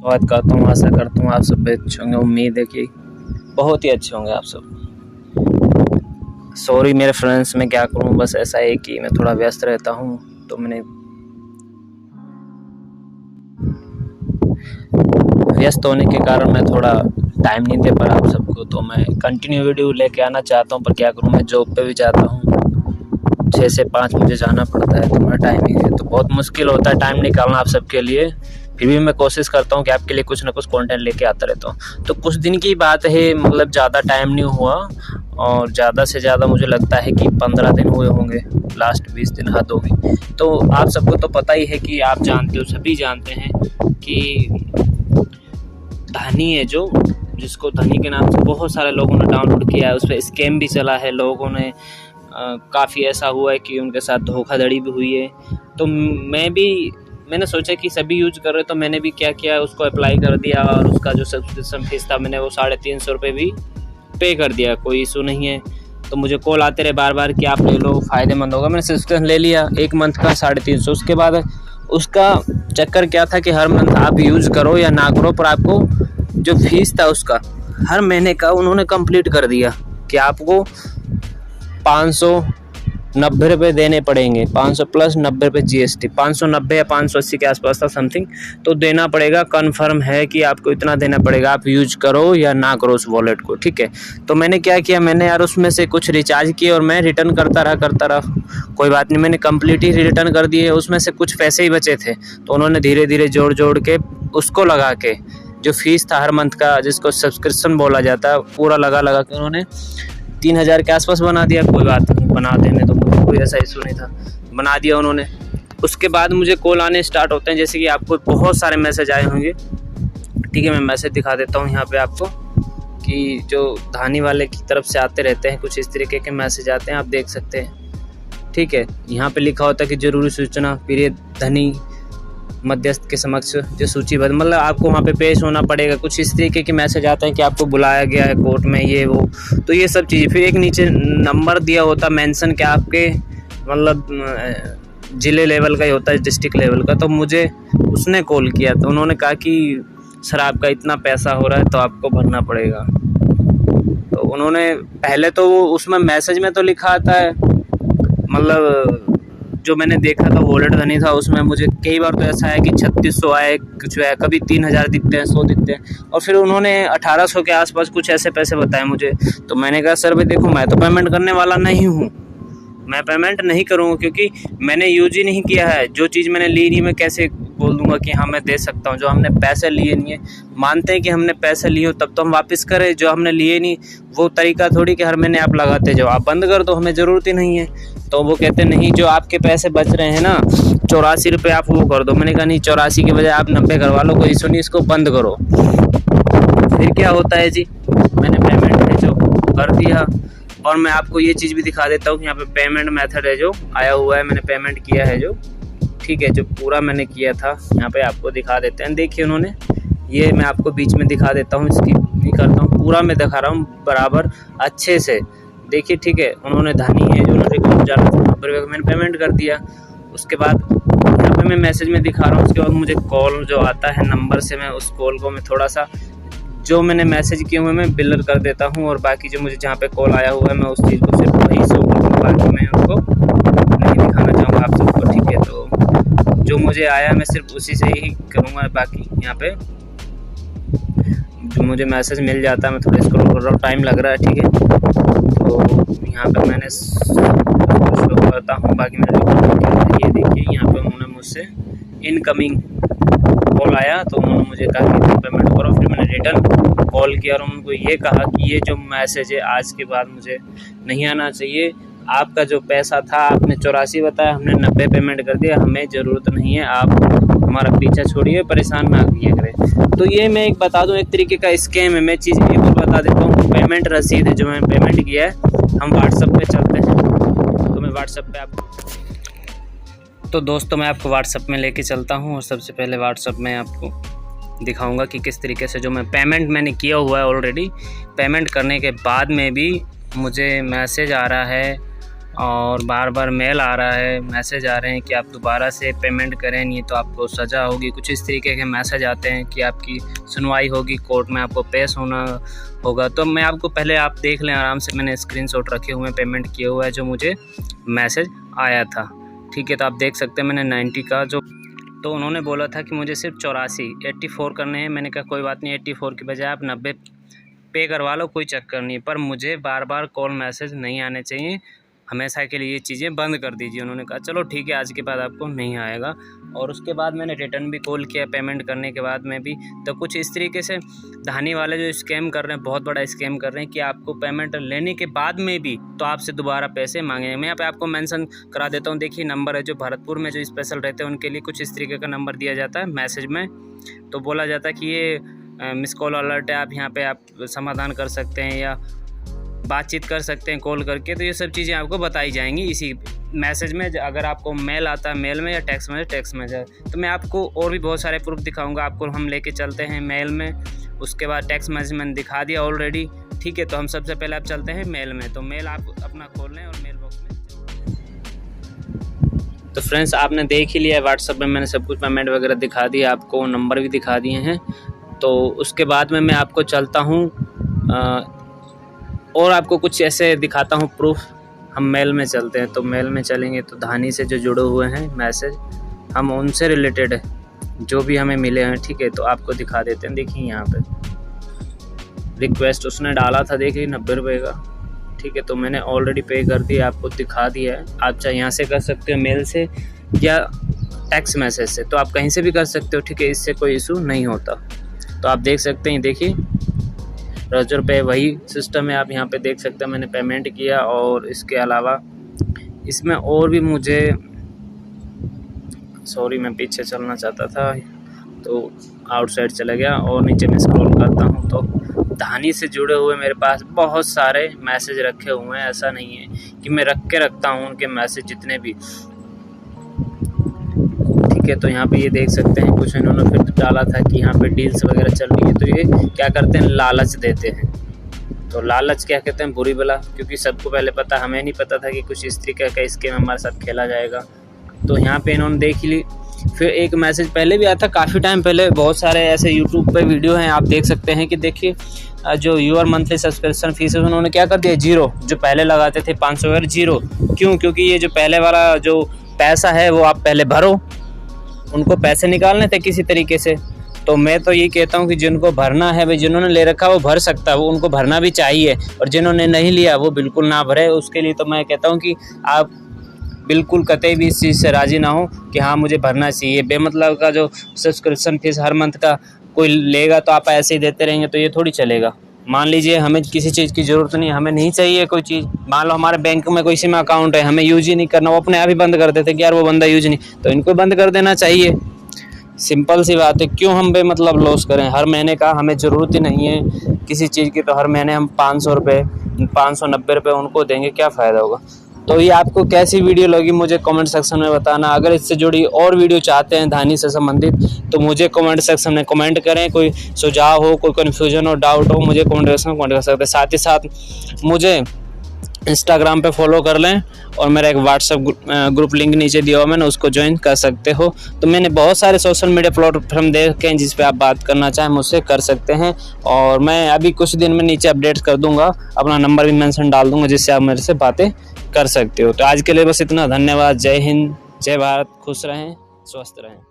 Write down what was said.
स्वागत करता हूँ। आशा करता हूँ आप सब अच्छे होंगे। उम्मीद है कि बहुत ही अच्छे होंगे आप सब। सॉरी मेरे फ्रेंड्स, मैं क्या करूँ, बस ऐसा है कि मैं थोड़ा व्यस्त रहता हूँ, तो मैंने व्यस्त होने के कारण मैं थोड़ा टाइम नहीं दे पा रहा आप सबको। तो मैं कंटिन्यू वीडियो लेके आना चाहता हूँ, पर क्या करूँ, मैं जॉब पे भी जाता हूँ, 6 से 5 मुझे जाना पड़ता है, तो मेरा टाइमिंग है, तो बहुत मुश्किल होता है टाइम निकालना आप सबके लिए। फिर भी मैं कोशिश करता हूँ कि आपके लिए कुछ ना कुछ कंटेंट लेके आता रहता हूँ। तो कुछ दिन की बात है, मतलब ज़्यादा टाइम नहीं हुआ, और ज़्यादा से ज़्यादा मुझे लगता है कि 15 दिन हुए होंगे, लास्ट 20 दिन हद होगी। तो आप सबको तो पता ही है कि आप जानते हो, सभी जानते हैं कि धनी है जो, जिसको धनी के नाम से बहुत सारे लोगों ने डाउनलोड किया है, उस पर स्कैम भी चला है, लोगों ने काफ़ी ऐसा हुआ है कि उनके साथ धोखाधड़ी भी हुई है। तो मैंने सोचा कि सभी यूज कर रहे, तो मैंने भी क्या किया, उसको अप्लाई कर दिया, और उसका जो सब्सक्रिप्शन फीस था मैंने वो 350 रुपये भी पे कर दिया। कोई इशू नहीं है। तो मुझे कॉल आते रहे बार बार कि आप ले लो, फ़ायदेमंद होगा। मैंने सब्सक्रिप्शन ले लिया 1 मंथ का 350। उसके बाद उसका चक्कर क्या था कि हर मंथ आप यूज़ करो या ना करो, पर आपको जो फीस था उसका हर महीने का उन्होंने कंप्लीट कर दिया कि आपको 590 रुपये देने पड़ेंगे। 500 प्लस 90 रुपये GST, 590 या 580 के आसपास था समथिंग, तो देना पड़ेगा। कन्फर्म है कि आपको इतना देना पड़ेगा, आप यूज करो या ना करो उस वॉलेट को, ठीक है। तो मैंने क्या किया, मैंने यार उसमें से कुछ रिचार्ज किए और मैं रिटर्न करता रहा। कोई बात नहीं, मैंने कंप्लीट ही रिटर्न कर दिए। उसमें से कुछ पैसे ही बचे थे, तो उन्होंने धीरे धीरे जोड़ के उसको लगा के, जो फीस था हर मंथ का, जिसको सब्सक्रिप्शन बोला जाता है, पूरा लगा के उन्होंने 3000 के आसपास बना दिया। कोई बात नहीं, बना देने तो मुझे कोई ऐसा इशू नहीं था, बना दिया उन्होंने। उसके बाद मुझे कॉल आने स्टार्ट होते हैं, जैसे कि आपको बहुत सारे मैसेज आए होंगे, ठीक है। मैं मैसेज दिखा देता हूँ यहाँ पे आपको, कि जो धानी वाले की तरफ से आते रहते हैं, कुछ इस तरीके के मैसेज आते हैं, आप देख सकते हैं, ठीक है। यहाँ पे लिखा होता है कि जरूरी सूचना, प्रिय धनी मध्यस्थ के समक्ष जो सूचीबद्ध, मतलब आपको वहाँ पे पेश होना पड़ेगा। कुछ इस तरीके के मैसेज आते हैं कि आपको बुलाया गया है कोर्ट में, ये वो, तो ये सब चीज़ें। फिर एक नीचे नंबर दिया होता मेंशन कि आपके मतलब ज़िले लेवल का ही होता है, डिस्ट्रिक्ट लेवल का। तो मुझे उसने कॉल किया, तो उन्होंने कहा कि सर आपका इतना पैसा हो रहा है तो आपको भरना पड़ेगा। तो उन्होंने पहले तो उसमें मैसेज में तो लिखा आता है, मतलब जो मैंने देखा था वॉलेट धनी था, उसमें मुझे कई बार तो ऐसा है कि 3600 आए, कुछ है, कभी 3000 दिखते हैं, 100 दिखते हैं, और फिर उन्होंने 1800 के आसपास कुछ ऐसे पैसे बताए मुझे। तो मैंने कहा सर भाई देखो, मैं तो पेमेंट करने वाला नहीं हूँ, मैं पेमेंट नहीं करूँगा, क्योंकि मैंने यूज ही नहीं किया है। जो चीज़ मैंने ली नहीं, मैं कैसे बोल दूंगा कि हाँ मैं दे सकता हूँ। जो हमने पैसे लिए नहीं है, मानते हैं कि हमने पैसे लिए हो तब तो हम वापस करें। जो हमने लिए नहीं, वो तरीका थोड़ी कि हर महीने आप लगाते जाओ, आप बंद कर दो, हमें ज़रूरत ही नहीं है। तो वो कहते नहीं, जो आपके पैसे बच रहे हैं ना 84 रुपये, आप वो कर दो। मैंने कहा नहीं, 84 की बजाय आप 90 करवा लो, कोई इशू नहीं, इसको बंद करो। फिर क्या होता है जी, मैंने पेमेंट है जो कर दिया, और मैं आपको ये चीज़ भी दिखा देता हूँ कि यहाँ पे पेमेंट मेथड है जो आया हुआ है, मैंने पेमेंट किया है जो, ठीक है, जो पूरा मैंने किया था यहाँ पे आपको दिखा देते हैं। देखिए उन्होंने, ये मैं आपको बीच में दिखा देता हूँ, इसकी नहीं करता हूँ, पूरा मैं दिखा रहा हूँ बराबर अच्छे से, देखिए, ठीक है। उन्होंने धनी है जो, उन्होंने 90 रुपये का मैंने पेमेंट कर दिया। उसके बाद यहाँ पे मैं मैसेज में दिखा रहा हूँ। उसके बाद मुझे कॉल जो आता है नंबर से, मैं उस कॉल को मैं थोड़ा सा, जो मैंने मैसेज किए हुए मैं बिलर कर देता हूँ, और बाकी जो मुझे जहाँ पे कॉल आया हुआ है मैं उस चीज़ को सिर्फ वही शो करूँगा, बाकी मैं उसको नहीं दिखाना चाहूँगा आप सबको, ठीक है। तो जो मुझे आया मैं सिर्फ उसी से ही करूँगा, बाकी यहाँ पे जो मुझे मैसेज मिल जाता है मैं थोड़ा स्क्रॉल कर रहा हूँ, टाइम लग रहा है, ठीक है। तो यहाँ पे मैंने शो करता हूँ, बाकी मैंने ये देखिए यहाँ पे उन्होंने मुझसे इनकमिंग कॉल आया, तो उन्होंने मुझे कहा कि पेमेंट करो। फिर मैंने रिटर्न कॉल किया और उनको ये कहा कि ये जो मैसेज है आज के बाद मुझे नहीं आना चाहिए। आपका जो पैसा था आपने 84 बताया, हमने 90 पेमेंट कर दिया, हमें ज़रूरत नहीं है, आप हमारा पीछा छोड़िए, परेशान ना किया करें। तो ये मैं एक बता दूं, एक तरीके का स्कैम है। मैं चीज़ एक और बता देता हूँ, पेमेंट रसीद है जो मैंने पेमेंट किया है, हम व्हाट्सएप पे चलते हैं, तो मैं व्हाट्सएप पे आपको, तो दोस्तों मैं आपको व्हाट्सएप में लेके चलता हूँ, और सबसे पहले व्हाट्सएप में आपको दिखाऊंगा कि किस तरीके से जो मैं पेमेंट मैंने किया हुआ है ऑलरेडी, पेमेंट करने के बाद में भी मुझे मैसेज आ रहा है और बार बार मेल आ रहा है, मैसेज आ रहे हैं कि आप दोबारा से पेमेंट करें, नहीं तो आपको सज़ा होगी। कुछ इस तरीके के मैसेज आते हैं कि आपकी सुनवाई होगी, कोर्ट में आपको पेश होना होगा। तो मैं आपको पहले आप देख लें आराम से, मैंने स्क्रीनशॉट रखे हुए हैं, पेमेंट किए हुआ है जो मुझे मैसेज आया था, ठीक है। तो आप देख सकते हैं मैंने 90 का जो, तो उन्होंने बोला था कि मुझे सिर्फ 84 करने हैं। मैंने कहा कोई बात नहीं, 84 के बजाय आप 90 पे करवा लो, कोई चक्कर नहीं, पर मुझे बार बार कॉल मैसेज नहीं आने चाहिए, हमेशा के लिए ये चीज़ें बंद कर दीजिए। उन्होंने कहा चलो ठीक है, आज के बाद आपको नहीं आएगा। और उसके बाद मैंने रिटर्न भी कॉल किया पेमेंट करने के बाद में भी, तो कुछ इस तरीके से धानी वाले जो स्कैम कर रहे हैं, बहुत बड़ा स्कैम कर रहे हैं कि आपको पेमेंट लेने के बाद में भी तो आपसे दोबारा पैसे मांगेंगे। मैं यहाँ पे आपको मेंशन करा देता हूँ, देखिए नंबर है जो भरतपुर में जो स्पेशल रहते हैं उनके लिए कुछ इस तरीके का नंबर दिया जाता है मैसेज में। तो बोला जाता है कि ये मिस कॉल अलर्ट है, आप यहाँ पर आप समाधान कर सकते हैं या बातचीत कर सकते हैं कॉल करके। तो ये सब चीज़ें आपको बताई जाएंगी इसी मैसेज में। अगर आपको मेल आता है मेल में, या टेक्स्ट मैसेज, तो मैं आपको और भी बहुत सारे प्रूफ दिखाऊंगा। आपको हम लेके चलते हैं मेल में, उसके बाद टेक्स्ट मैसेज मैंने दिखा दिया ऑलरेडी, ठीक है। तो हम सबसे पहले आप चलते हैं मेल में। तो मेल आप अपना खोल लें और मेल बॉक्स में, तो फ्रेंड्स आपने देख ही लिया है, व्हाट्सएप में मैंने सब कुछ पेमेंट वगैरह दिखा दिया, आपको नंबर भी दिखा दिए हैं। तो उसके बाद में मैं आपको चलता हूँ और आपको कुछ ऐसे दिखाता हूँ प्रूफ। हम मेल में चलते हैं, तो मेल में चलेंगे तो धानी से जो जुड़े हुए हैं मैसेज, हम उनसे रिलेटेड जो भी हमें मिले हैं, ठीक है। तो आपको दिखा देते हैं, देखिए यहाँ पे रिक्वेस्ट उसने डाला था, देखिए 90 रुपये का, ठीक है। तो मैंने ऑलरेडी पे कर दिया, आपको दिखा दिया है। आप चाहे यहाँ से कर सकते हो मेल से या टेक्स्ट मैसेज से, तो आप कहीं से भी कर सकते हो, ठीक है, इससे कोई इशू नहीं होता। तो आप देख सकते हैं, देखिए रजिस्टर पे वही सिस्टम है, आप यहाँ पे देख सकते हैं मैंने पेमेंट किया। और इसके अलावा इसमें और भी मुझे, सॉरी मैं पीछे चलना चाहता था तो आउटसाइड चला गया, और नीचे मैं स्क्रॉल करता हूँ तो धानी से जुड़े हुए मेरे पास बहुत सारे मैसेज रखे हुए हैं। ऐसा नहीं है कि मैं रख के रखता हूँ उनके मैसेज जितने भी, ठीक है। तो यहाँ पे ये देख सकते हैं कुछ इन्होंने फिर डाला था कि यहाँ पे डील्स वगैरह चल रही है। तो ये क्या करते हैं, लालच देते हैं। तो लालच क्या कहते हैं, बुरी बला, क्योंकि सबको पहले पता, हमें नहीं पता था कि कुछ इस तरीके का स्कीम हमारे साथ खेला जाएगा। तो यहाँ पे इन्होंने देख ली। फिर एक मैसेज पहले भी आया था, काफ़ी टाइम पहले, बहुत सारे ऐसे यूट्यूब पे वीडियो हैं, आप देख सकते हैं कि देखिए जो यूर मंथली सब्सक्रिप्शन फीस है उन्होंने क्या कर दिया, 0। जो पहले लगाते थे 500 वगैरह, 0। क्यों? क्योंकि ये जो पहले वाला जो पैसा है वो आप पहले भरो, उनको पैसे निकालने थे किसी तरीके से। तो मैं तो ये कहता हूँ कि जिनको भरना है भाई, जिन्होंने ले रखा वो भर सकता है, वो उनको भरना भी चाहिए, और जिन्होंने नहीं लिया वो बिल्कुल ना भरे। उसके लिए तो मैं कहता हूँ कि आप बिल्कुल कतई भी इस चीज़ से राज़ी ना हो कि हाँ मुझे भरना चाहिए। बेमतलब का जो सब्सक्रिप्शन फीस हर मंथ का कोई लेगा तो आप ऐसे ही देते रहेंगे, तो ये थोड़ी चलेगा। मान लीजिए हमें किसी चीज़ की ज़रूरत नहीं, हमें नहीं चाहिए कोई चीज़, मान लो हमारे बैंक में कोई सिम अकाउंट है, हमें यूज ही नहीं करना, वो अपने आप ही बंद कर देते कि यार वो बंदा यूज नहीं, तो इनको बंद कर देना चाहिए। सिंपल सी बात है, क्यों हम बेमतलब लॉस करें। हर महीने का हमें ज़रूरत ही नहीं है किसी चीज़ की, तो हर महीने हम 500 रुपये 590 रुपये उनको देंगे, क्या फ़ायदा होगा। तो ये आपको कैसी वीडियो लगी मुझे कमेंट सेक्शन में बताना। अगर इससे जुड़ी और वीडियो चाहते हैं धानी से संबंधित, तो मुझे कमेंट सेक्शन में कमेंट करें। कोई सुझाव हो, कोई कन्फ्यूजन हो, डाउट हो, मुझे कमेंट सेक्शन में कमेंट कर सकते हैं। साथ ही साथ मुझे इंस्टाग्राम पे फॉलो कर लें, और मेरा एक व्हाट्सएप ग्रुप लिंक नीचे दिया हुआ, मैंने उसको ज्वाइन कर सकते हो। तो मैंने बहुत सारे सोशल मीडिया प्लेटफॉर्म देखे हैं जिस पे आप बात करना चाहें मुझसे कर सकते हैं। और मैं अभी कुछ दिन में नीचे अपडेट कर दूंगा, अपना नंबर भी मेंशन डाल दूंगा जिससे आप मेरे से बातें कर सकते हो। तो आज के लिए बस इतना, धन्यवाद। जय हिंद, जय भारत, खुश रहें, स्वस्थ रहें।